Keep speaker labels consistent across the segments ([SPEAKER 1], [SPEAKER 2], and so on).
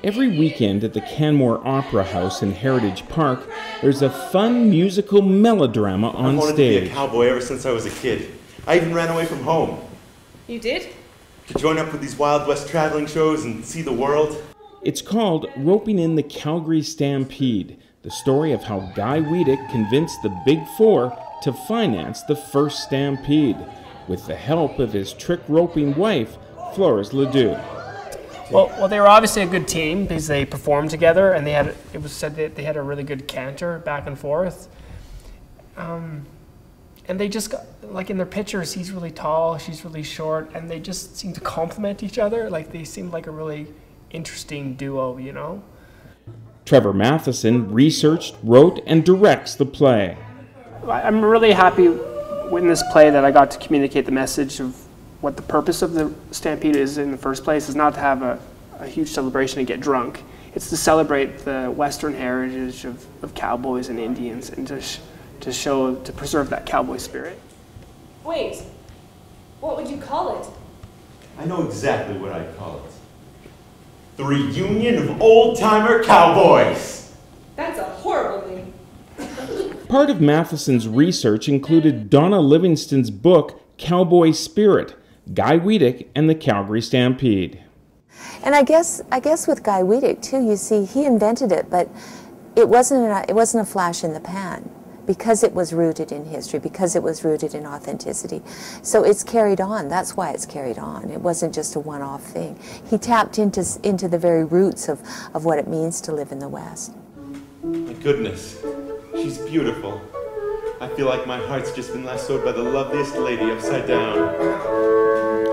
[SPEAKER 1] Every weekend at the Canmore Opera House in Heritage Park, there's a fun musical melodrama on stage.
[SPEAKER 2] I wanted to be a cowboy ever since I was a kid. I even ran away from home.
[SPEAKER 3] You did?
[SPEAKER 2] To join up with these Wild West traveling shows and see the world.
[SPEAKER 1] It's called Roping in the Calgary Stampede, the story of how Guy Weadick convinced the Big Four to finance the first stampede, with the help of his trick-roping wife, Flores LaDue.
[SPEAKER 4] Well, they were obviously a good team because they performed together, and it was said that they had a really good canter back and forth. And they just got, like in their pictures, he's really tall, she's really short, and they just seem to complement each other. Like they seemed like a really interesting duo, you know?
[SPEAKER 1] Trevor Matheson researched, wrote, and directs the play.
[SPEAKER 4] I'm really happy in this play that I got to communicate the message of what the purpose of the Stampede is in the first place is not to have a huge celebration and get drunk. It's to celebrate the Western heritage of cowboys and Indians and to preserve that cowboy spirit.
[SPEAKER 3] Wait, what would you call it?
[SPEAKER 2] I know exactly what I'd call it. The reunion of old-timer cowboys.
[SPEAKER 3] That's a horrible name.
[SPEAKER 1] Part of Matheson's research included Donna Livingston's book, Cowboy Spirit, Guy Weadick and the Calgary Stampede.
[SPEAKER 5] And I guess with Guy Weadick too, you see, he invented it, but it wasn't a flash in the pan, because it was rooted in history, because it was rooted in authenticity. So it's carried on. That's why it's carried on. It wasn't just a one-off thing. He tapped into the very roots of what it means to live in the West.
[SPEAKER 2] My goodness, she's beautiful. I feel like my heart's just been lassoed by the loveliest lady upside down.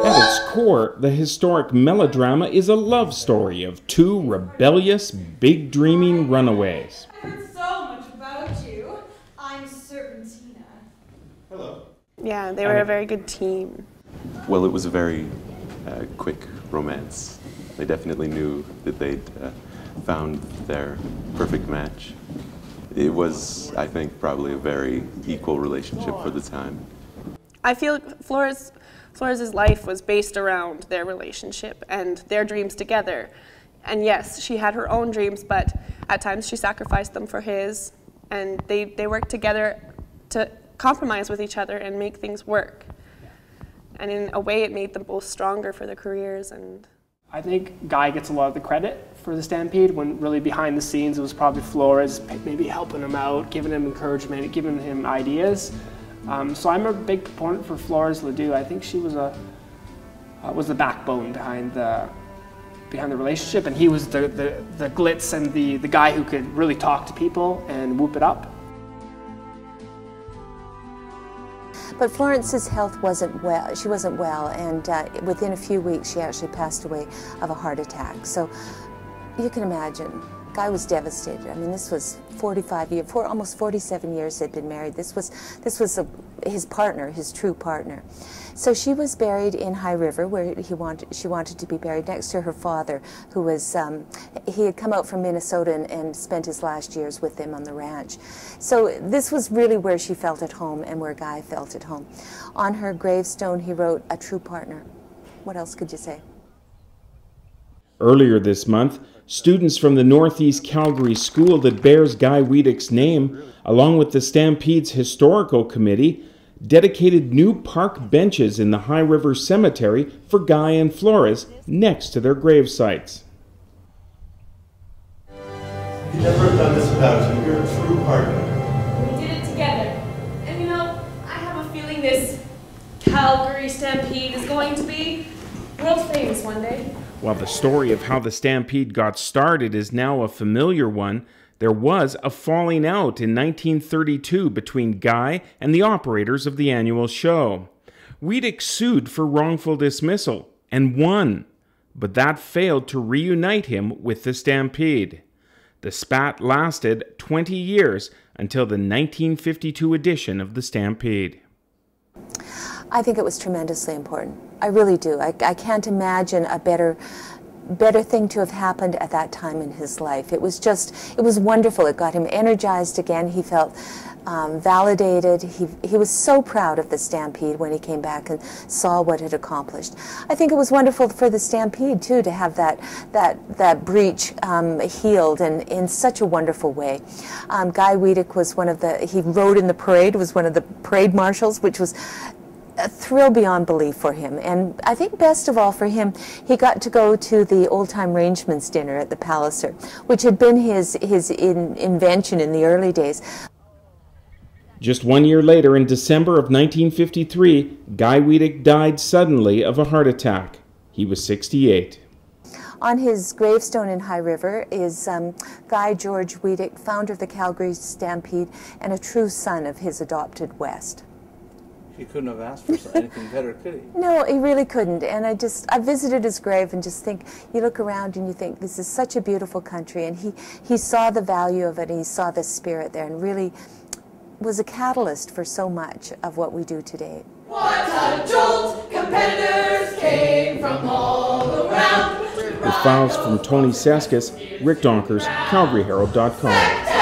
[SPEAKER 1] At its core, the historic melodrama is a love story of two rebellious, big-dreaming runaways.
[SPEAKER 6] I heard so much about you. I'm Serpentina.
[SPEAKER 2] Hello.
[SPEAKER 7] Yeah, they were a very good team.
[SPEAKER 8] Well, it was a very quick romance. They definitely knew that they'd found their perfect match. It was, I think, probably a very equal relationship for the time.
[SPEAKER 7] I feel Flores' life was based around their relationship and their dreams together. And yes, she had her own dreams, but at times she sacrificed them for his, and they worked together to compromise with each other and make things work. And in a way, it made them both stronger for their careers. And
[SPEAKER 4] I think Guy gets a lot of the credit for the Stampede, when really behind the scenes it was probably Flores maybe helping him out, giving him encouragement, giving him ideas. So I'm a big proponent for Flores LaDue. I think she was the backbone behind the relationship, and he was the glitz and the guy who could really talk to people and whoop it up.
[SPEAKER 5] But Florence's health wasn't well. She wasn't well, and within a few weeks she actually passed away of a heart attack. So you can imagine, Guy was devastated. I mean, this was 45 years, almost 47 years they'd been married. This was his partner, his true partner. So she was buried in High River, where she wanted to be buried, next to her father, who was, he had come out from Minnesota and spent his last years with them on the ranch. So this was really where she felt at home and where Guy felt at home. On her gravestone, he wrote, "A true partner." What else could you say?
[SPEAKER 1] Earlier this month, students from the Northeast Calgary school that bears Guy Weadick's name, along with the Stampede's Historical Committee, dedicated new park benches in the High River Cemetery for Guy and Flores next to their grave sites.
[SPEAKER 2] You'd never have done this without you. You're a true partner.
[SPEAKER 3] We did it together. And you know, I have a feeling this Calgary Stampede is going to be world famous one day.
[SPEAKER 1] While the story of how the Stampede got started is now a familiar one, there was a falling out in 1932 between Guy and the operators of the annual show. Weadick sued for wrongful dismissal and won, but that failed to reunite him with the Stampede. The spat lasted 20 years until the 1952 edition of the Stampede.
[SPEAKER 5] I think it was tremendously important. I really do. I can't imagine a better better thing to have happened at that time in his life. It was wonderful. It got him energized again. He felt validated. He was so proud of the Stampede when he came back and saw what it accomplished. I think it was wonderful for the Stampede too to have that breach healed in such a wonderful way. Guy Weadick was he rode in the parade, was one of the parade marshals, which was a thrill beyond belief for him. And I think best of all for him, he got to go to the old-time rangeman's dinner at the Palliser, which had been his invention in the early days.
[SPEAKER 1] Just 1 year later, in December of 1953, Guy Weadick died suddenly of a heart attack. He was 68.
[SPEAKER 5] On his gravestone in High River is Guy George Weadick, founder of the Calgary Stampede and a true son of his adopted West.
[SPEAKER 9] He couldn't have asked for anything better, could he?
[SPEAKER 5] No, he really couldn't. And I visited his grave and just think, you look around and you think, this is such a beautiful country. And he saw the value of it, and he saw the spirit there, and really was a catalyst for so much of what we do today.
[SPEAKER 10] What a jolt! Competitors came from all around.
[SPEAKER 1] With files from Tony Seskis, Rick Donkers, CalgaryHerald.com.